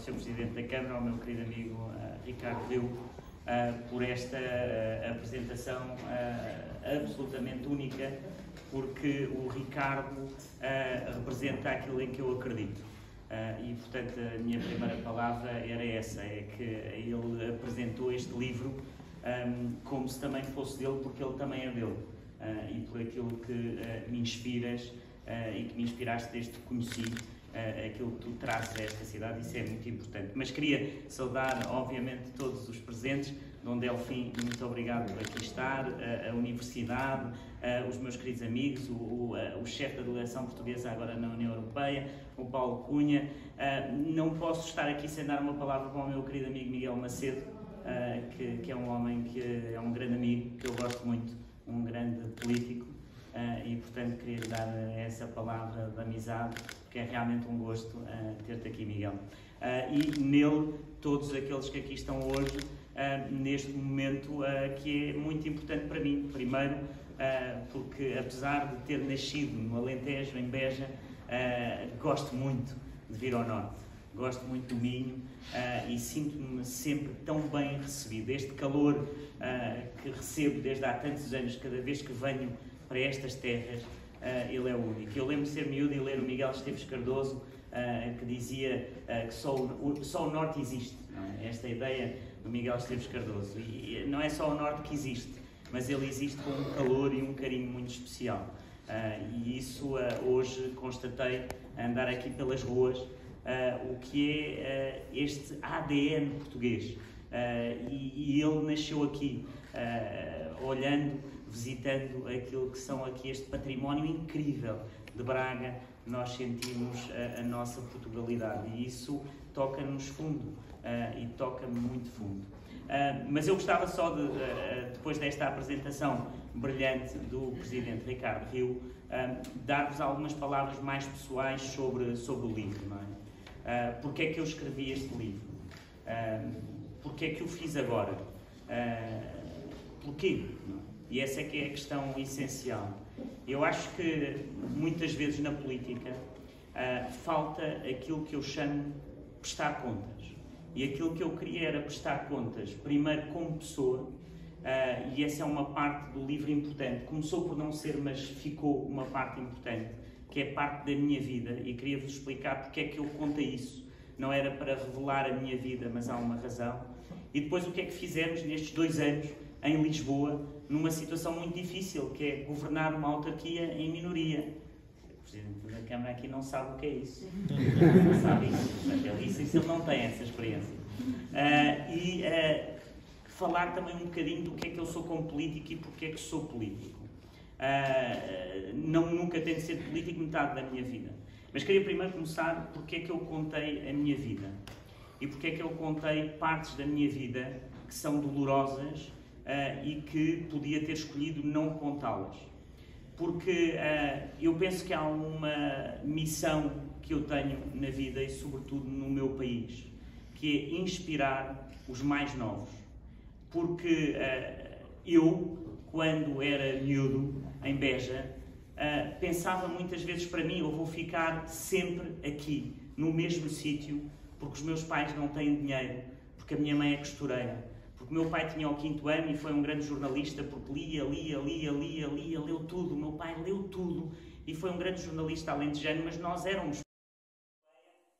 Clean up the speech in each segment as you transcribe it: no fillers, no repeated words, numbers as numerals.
Sr. Presidente da Câmara, ao meu querido amigo Ricardo Riu, por esta apresentação absolutamente única, porque o Ricardo representa aquilo em que eu acredito. E, portanto, a minha primeira palavra era essa, é que ele apresentou este livro como se também fosse dele, porque ele também é dele. E por aquilo que me inspiras e que me inspiraste desde que conheci, aquilo que tu trazes a esta cidade, isso é muito importante. Mas queria saudar, obviamente, todos os presentes. Dom Delfim, muito obrigado por aqui estar, a Universidade, os meus queridos amigos, o chefe da delegação portuguesa agora na União Europeia, o Paulo Cunha. Não posso estar aqui sem dar uma palavra para o meu querido amigo Miguel Macedo, que é um homem que é um grande amigo, que eu gosto muito, um grande político. E, portanto, queria lhe dar essa palavra de amizade, porque é realmente um gosto ter-te aqui, Miguel. E nele, todos aqueles que aqui estão hoje, neste momento que é muito importante para mim. Primeiro, porque apesar de ter nascido no Alentejo, em Beja, gosto muito de vir ao Norte. Gosto muito do Minho e sinto-me sempre tão bem recebido. Este calor que recebo desde há tantos anos, cada vez que venho para estas terras, ele é único. Eu lembro de ser miúdo e ler o Miguel Esteves Cardoso, que dizia que só o Norte existe. Não é? Esta ideia do Miguel Esteves Cardoso. E não é só o Norte que existe, mas ele existe com um calor e um carinho muito especial. E isso hoje constatei a andar aqui pelas ruas, o que é este ADN português. E ele nasceu aqui, olhando, visitando aquilo que são aqui este património incrível de Braga. Nós sentimos a nossa Portugalidade e isso toca-nos fundo e toca-me muito fundo. Mas eu gostava só de, depois desta apresentação brilhante do Presidente Ricardo Riu, dar-vos algumas palavras mais pessoais sobre o livro. Não é? Porque é que eu escrevi este livro? Porque é que o fiz agora? Porquê? E essa é que é a questão essencial. Eu acho que muitas vezes na política falta aquilo que eu chamo de prestar contas. E aquilo que eu queria era prestar contas, primeiro como pessoa, e essa é uma parte do livro importante. Começou por não ser, mas ficou uma parte importante, que é parte da minha vida, e queria-vos explicar porque é que eu contei isso. Não era para revelar a minha vida, mas há uma razão. E depois o que é que fizemos nestes 2 anos em Lisboa, numa situação muito difícil, que é governar uma autarquia em minoria. O Presidente da Câmara aqui não sabe o que é isso. Não sabe isso. Mas ele disse isso, ele não tem essa experiência. Falar também um bocadinho do que é que eu sou como político e porque é que sou político. Nunca tenho sido político metade da minha vida. Mas queria primeiro começar porque é que eu contei a minha vida. E porque é que eu contei partes da minha vida que são dolorosas e que podia ter escolhido não contá-las. Porque eu penso que há uma missão que eu tenho na vida e sobretudo no meu país, que é inspirar os mais novos. Porque eu, quando era miúdo, em Beja, pensava muitas vezes para mim, eu vou ficar sempre aqui, no mesmo sítio, porque os meus pais não têm dinheiro, porque a minha mãe é costureira, porque o meu pai tinha o 5º ano e foi um grande jornalista, porque lia, leu tudo. O meu pai leu tudo e foi um grande jornalista alentejano, mas nós éramos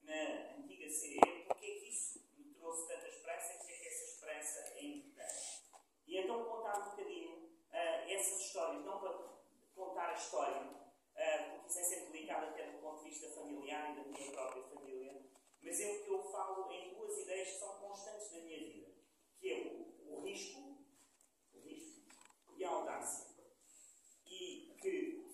na antiga CE. Porque é que isso me trouxe tanta esperança? Porque é que essa esperança é importante? E então contar um bocadinho essas histórias, não para contar a história, porque isso é sempre ligado até do ponto de vista familiar e da minha própria família, mas eu falo em 2 ideias que são constantes na minha vida, que é o risco e a audácia. E que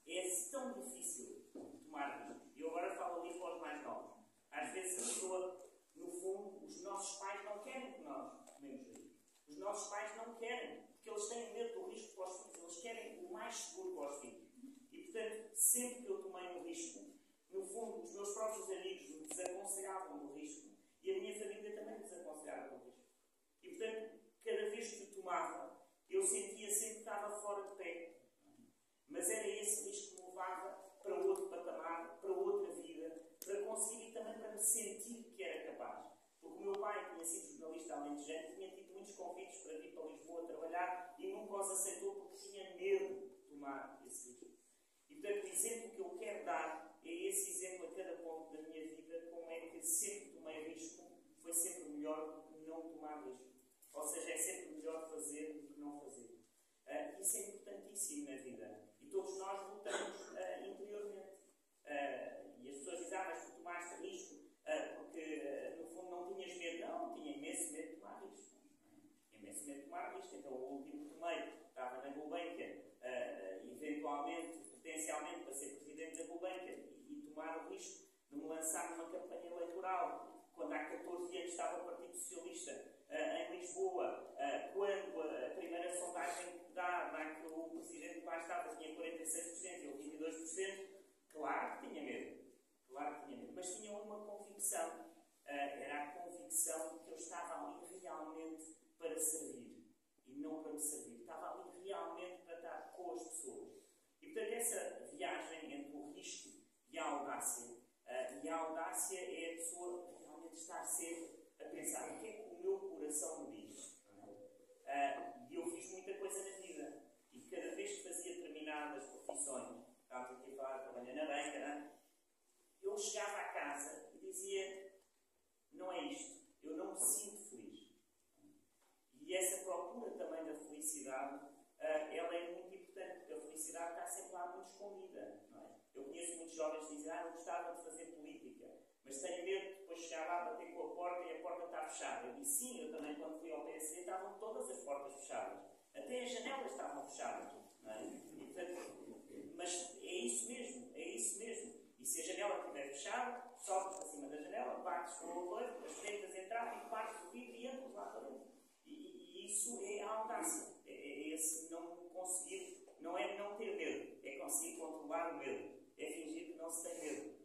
é tão difícil tomar risco. E eu agora falo ali para os mais novos. Às vezes a pessoa, no fundo, os nossos pais não querem que nós tomemos risco. Os nossos pais não querem, porque eles têm medo do risco para os filhos. Eles querem o mais seguro para os filhos. E, portanto, sempre que eu tomei um risco, no fundo, os meus próprios amigos me desaconselhavam do risco e a minha família também me desaconselhava do risco. E, portanto, cada vez que o tomava, eu sentia sempre que estava fora de pé. Mas era esse risco que me levava para outro patamar, para outra vida, para conseguir e também para me sentir que era capaz. meu pai tinha sido jornalista alentejano, tinha tido muitos convites para vir para Lisboa trabalhar e nunca os aceitou porque tinha medo de tomar esse risco. E, portanto, o exemplo que eu quero dar é esse exemplo a cada ponto da minha vida, como é que sempre tomei risco, foi sempre melhor do que não tomar risco. Ou seja, é sempre melhor fazer do que não fazer. Isso é importantíssimo na vida. E todos nós lutamos interiormente. E as pessoas dizem, mas tu tomaste risco porque, no fundo, não tinhas medo. Não, tinha imenso medo de tomar risco. Tinha imenso medo de tomar risco. Então, o último que tomei, estava na Gulbenkian, eventualmente, potencialmente, para ser presidente da Gulbenkian e tomar o risco de me lançar numa campanha eleitoral, quando há 14 anos estava o Partido Socialista em Lisboa, quando a primeira sondagem que dá que o presidente que lá estava tinha 46% e eu 22%, claro que tinha medo. Claro que tinha medo. Mas tinha uma convicção. Era a convicção de que eu estava ali realmente para servir. E não para me servir. Estava ali realmente para estar com as pessoas. E, portanto, essa viagem entre o risco e a audácia, é a pessoa realmente estar sempre a pensar o que é que o meu coração me diz. E eu fiz muita coisa na vida. E cada vez que fazia determinadas profissões, estava aqui a falar, trabalhei na banca, eu chegava a casa e dizia, não é isto, eu não me sinto feliz. E essa procura também da felicidade, ela é muito importante, porque a felicidade está sempre lá muito escondida. Não é? Eu conheço muitos jovens que dizem, eu gostava de fazer política, mas tenho medo de depois chegar lá, bater com a porta e a porta está fechada. Eu disse, sim, eu também quando fui ao PSD estavam todas as portas fechadas. Até as janelas estavam fechadas. Não é? E, portanto, mas é isso mesmo, é isso mesmo. E se a janela estiver fechada, sobes para cima da janela, bates com o oleiro, as tentas entrar e partes o vidro e entras lá para dentro. E isso é a audácia. É esse não conseguir, não é não ter medo, é conseguir controlar o medo. É fingir que não se tem medo.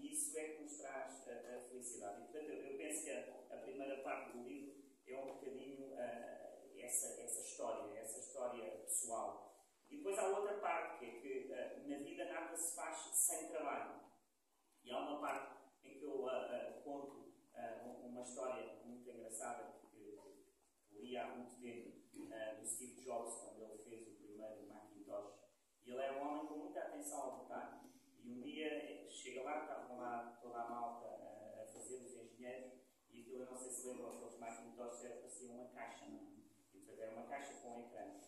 E isso é que nos traz a felicidade. E, portanto, eu penso que a primeira parte do livro é um bocadinho essa história pessoal. E depois há outra parte, que é que na vida nada se faz sem trabalho. E há uma parte em que eu conto uma história muito engraçada que li há muito tempo, do Steve Jobs, quando ele fez o primeiro Macintosh. E ele era um homem com muita atenção ao detalhe. E um dia chega lá, estavam lá toda a malta a fazer, os engenheiros, e aquilo, eu não sei se lembram, aqueles Macintosh parecia uma caixa, não é? E, portanto, era uma caixa com um ecrã.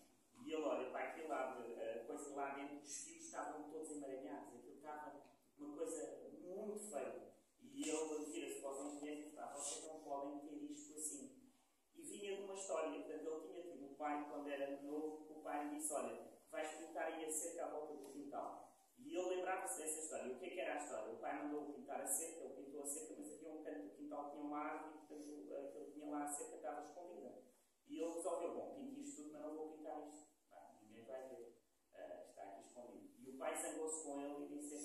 E ele olha para aquele lado, coisa lá dentro, os fios estavam todos emaranhados. Aquilo estava uma coisa muito feia. E ele vira-se para os engenheiros e diz, vocês não podem ter isto assim. E vinha de uma história, portanto, ele tinha tido um pai, quando era novo, o pai lhe disse, olha, vais pintar aí a cerca à volta do quintal. E ele lembrava-se dessa história. O que é que era a história? O pai mandou pintar a cerca, ele pintou a cerca, mas havia um canto do quintal que tinha uma árvore e, portanto, ele tinha lá a cerca estava escondida. E ele resolveu, bom, pinto isto tudo, mas não vou pintar isto. Ninguém vai ver. Está aqui escondido. E o pai zangou-se com ele e disse,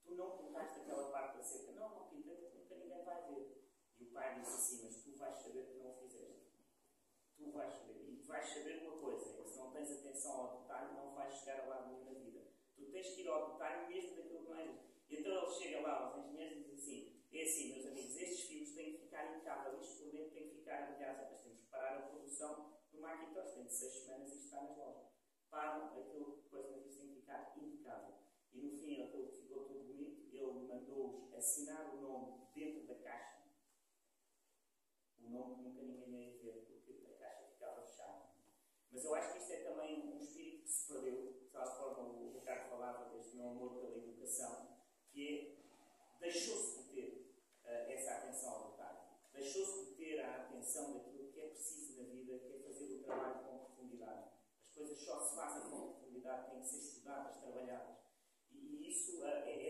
tu não pintaste aquela parte da cerca. Não pintei porque nunca ninguém vai ver. E o pai disse assim, mas tu vais saber que não o fizeste. Tu vais saber. E vais saber uma coisa, é que se não tens atenção ao detalhe, não vais chegar a lado nenhum na vida. Tu tens que ir ao detalhe mesmo daquilo que não é. Então ele chega lá aos engenheiros e diz assim, é assim, meus amigos, estes fios têm que ficar impecáveis, isto por dentro tem que ficar, aliás, nós temos que parar a produção do Macintosh, tem de 6 semanas e isto está nas lojas. Param aquilo que depois mas isto tem que ficar impecável. E no fim, aquilo que ficou tudo bonito, ele mandou-os assinar o nome dentro da caixa, o nome que nunca ninguém ia ver, porque a caixa ficava fechada. Mas eu acho que isto é também um espírito que se perdeu, de tal forma o Ricardo falava deste meu amor pela educação, que é, deixou-se de ter essa atenção ao detalhe. Deixou-se de ter a atenção daquilo que é preciso na vida, que é fazer o trabalho com profundidade. As coisas só se fazem com profundidade, têm que ser estudadas, trabalhadas. E isso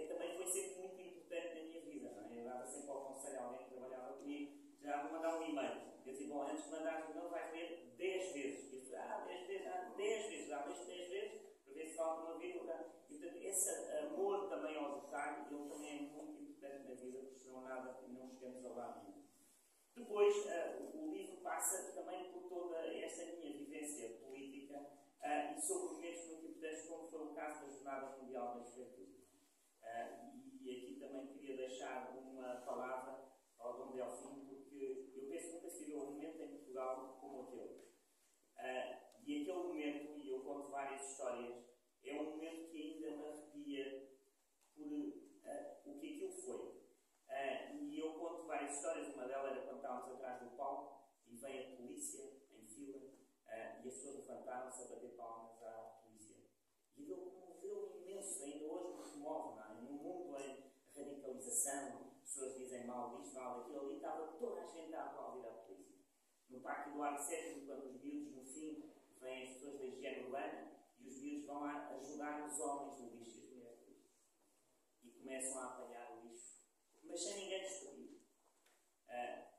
também foi sempre muito importante na minha vida. Não é? Eu dava sempre ao conselho a alguém que trabalhava comigo, já vou mandar um e-mail. Eu dizia, bom, antes de mandar um e-mail vais ver 10 vezes. E eu disse, 10 vezes, 10 vezes, dá mais 10 vezes, para ver se falta uma vírgula. E portanto, esse amor também ao detalhe, ele também é muito importante na vida, porque senão nada, não chegamos ao lado nenhum. Depois, o livro passa também por toda esta minha vivência política e sobre momentos muito importantes, como foi o caso da Jornada Mundial da Juventude. E aqui também queria deixar uma palavra ao Dom Delfim, porque viveu um momento em Portugal como aquele. E aquele momento, e eu conto várias histórias, é um momento que ainda me arrepia por o que aquilo foi. E eu conto várias histórias, uma delas era quando estávamos atrás do palco e vem a polícia em fila e as pessoas levantaram-se a bater palmas à polícia. E aquilo comoveu imenso, ainda hoje me comove, não é? No mundo em radicalização, as pessoas dizem mal disto, mal daquilo, ali estava toda a gente a aplaudir a polícia. No Parque Eduardo VII, quando os miúdos no fim vêm as pessoas da higiene urbana e os miúdos vão lá ajudar os homens do lixo e as mulheres do lixo. E começam a apanhar o lixo, mas sem ninguém despedir.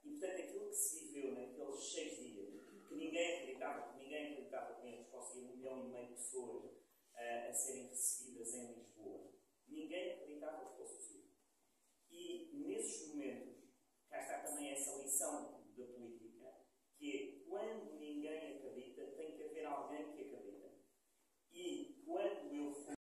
E portanto aquilo que se viveu naqueles 6 dias, que ninguém acreditava que eles fossem 1,5 milhão de pessoas a serem recebidas